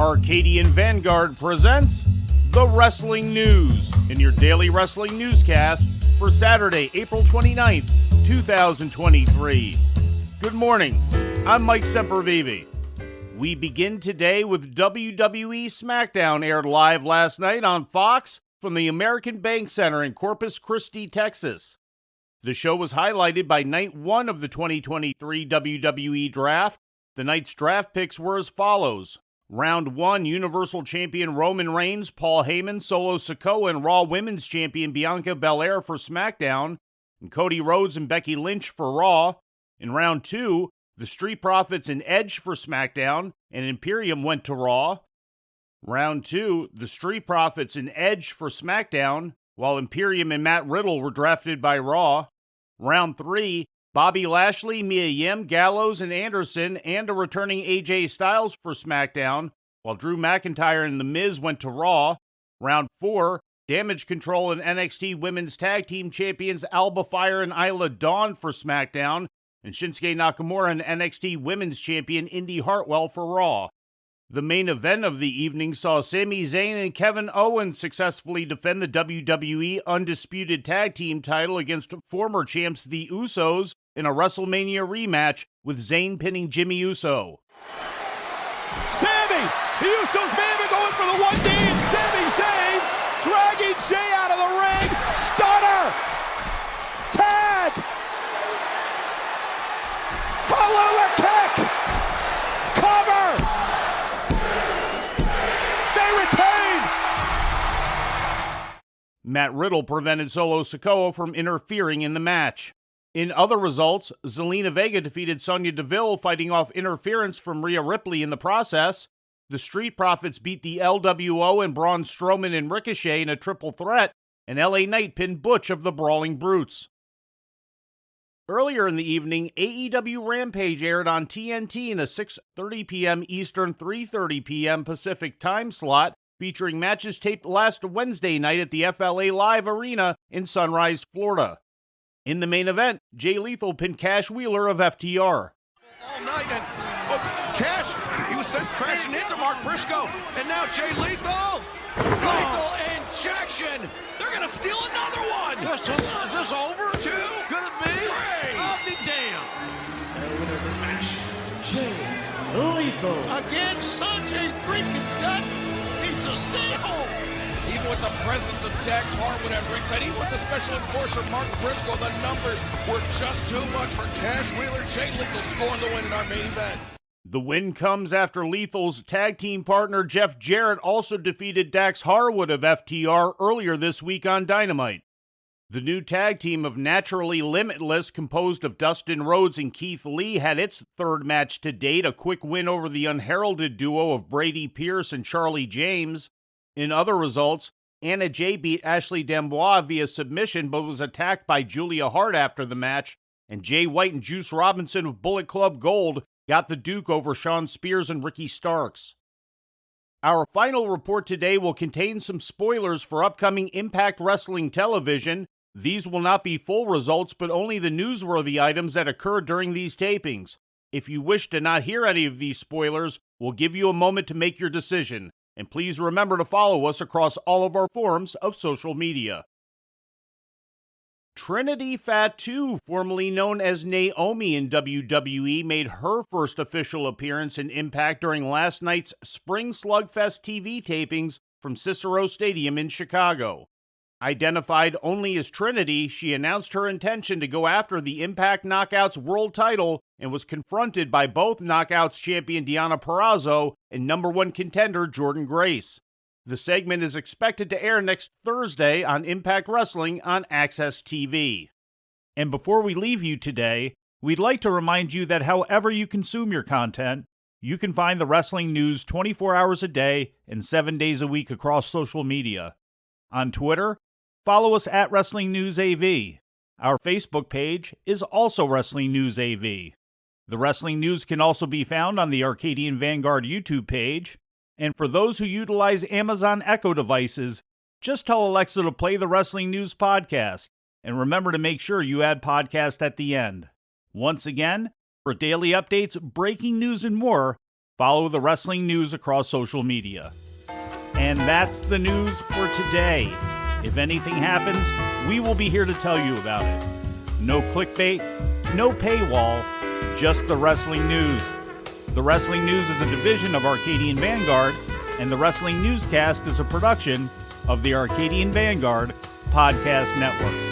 Arcadian Vanguard presents The Wrestling News in your daily wrestling newscast for Saturday, April 29th, 2023. Good morning, I'm Mike Sempervive. We begin today with WWE Smackdown, aired live last night on Fox from the American Bank Center in Corpus Christi, Texas. The show was highlighted by Night 1 of the 2023 WWE Draft. The night's draft picks were as follows. Round 1, Universal Champion Roman Reigns, Paul Heyman, Solo Sikoa, and Raw Women's Champion Bianca Belair for SmackDown, and Cody Rhodes and Becky Lynch for Raw. In Round 2, the Street Profits and Edge for SmackDown, and Imperium went to Raw. Round 2, the Street Profits and Edge for SmackDown, while Imperium and Matt Riddle were drafted by Raw. Round 3, Bobby Lashley, Mia Yim, Gallows, and Anderson, and a returning AJ Styles for SmackDown, while Drew McIntyre and The Miz went to Raw. Round 4, Damage Control and NXT Women's Tag Team Champions Alba Fire and Isla Dawn for SmackDown, and Shinsuke Nakamura and NXT Women's Champion Indy Hartwell for Raw. The main event of the evening saw Sami Zayn and Kevin Owens successfully defend the WWE Undisputed Tag Team title against former champs The Usos in a WrestleMania rematch, with Zayn pinning Jimmy Uso. Sami! The Usos may have been going for the 1D, and Sami Zayn dragging Jay out of the ring. Stunner! Tag! Hallelujah kick! Cover! Matt Riddle prevented Solo Sikoa from interfering in the match. In other results, Zelina Vega defeated Sonya Deville, fighting off interference from Rhea Ripley in the process. The Street Profits beat the LWO and Braun Strowman and Ricochet in a triple threat, and LA Knight pinned Butch of the Brawling Brutes. Earlier in the evening, AEW Rampage aired on TNT in a 6:30 p.m. Eastern, 3:30 p.m. Pacific time slot, featuring matches taped last Wednesday night at the FLA Live Arena in Sunrise, Florida. In the main event, Jay Lethal pinned Cash Wheeler of FTR. All night, and Cash, he was sent crashing into Mark Briscoe, and now Jay Lethal. Lethal injection. They're going to steal another one. Is this over? 2? Could it be? 3. I'll be damned. The winner of this match, Jay Lethal. Again, Sanjay freaking Dutt. Needs to stay home. Even with the presence of Dax Harwood at ringside, even with the special enforcer Mark Briscoe, the numbers were just too much for Cash Wheeler. Jay Lethal scoring the win in our main event. The win comes after Lethal's tag team partner Jeff Jarrett also defeated Dax Harwood of FTR earlier this week on Dynamite. The new tag team of Naturally Limitless, composed of Dustin Rhodes and Keith Lee, had its third match to date, a quick win over the unheralded duo of Brady Pierce and Charlie James. In other results, Anna Jay beat Ashley D'Amboise via submission but was attacked by Julia Hart after the match, and Jay White and Juice Robinson of Bullet Club Gold got the Duke over Shawn Spears and Ricky Starks. Our final report today will contain some spoilers for upcoming Impact Wrestling television. These will not be full results, but only the newsworthy items that occurred during these tapings. If you wish to not hear any of these spoilers, we'll give you a moment to make your decision. And please remember to follow us across all of our forms of social media. Trinity Fatu, formerly known as Naomi in WWE, made her first official appearance in Impact during last night's Spring Slugfest TV tapings from Cicero Stadium in Chicago. Identified only as Trinity, she announced her intention to go after the Impact Knockouts World title and was confronted by both Knockouts champion Deonna Purrazzo and #1 contender Jordynne Grace. The segment is expected to air next Thursday on Impact Wrestling on Access TV. And before we leave you today, we'd like to remind you that however you consume your content, you can find the wrestling news 24 hours a day and 7 days a week across social media. On Twitter, follow us at Wrestling News AV. Our Facebook page is also Wrestling News AV. The Wrestling News can also be found on the Arcadian Vanguard YouTube page. And for those who utilize Amazon Echo devices, just tell Alexa to play the Wrestling News podcast. And remember to make sure you add podcast at the end. Once again, for daily updates, breaking news, and more, Follow the wrestling news across social media. And that's the news for today. If anything happens, we will be here to tell you about it. No clickbait, no paywall, just the wrestling news. The Wrestling News is a division of Arcadian Vanguard, and the Wrestling Newscast is a production of the Arcadian Vanguard Podcast Network.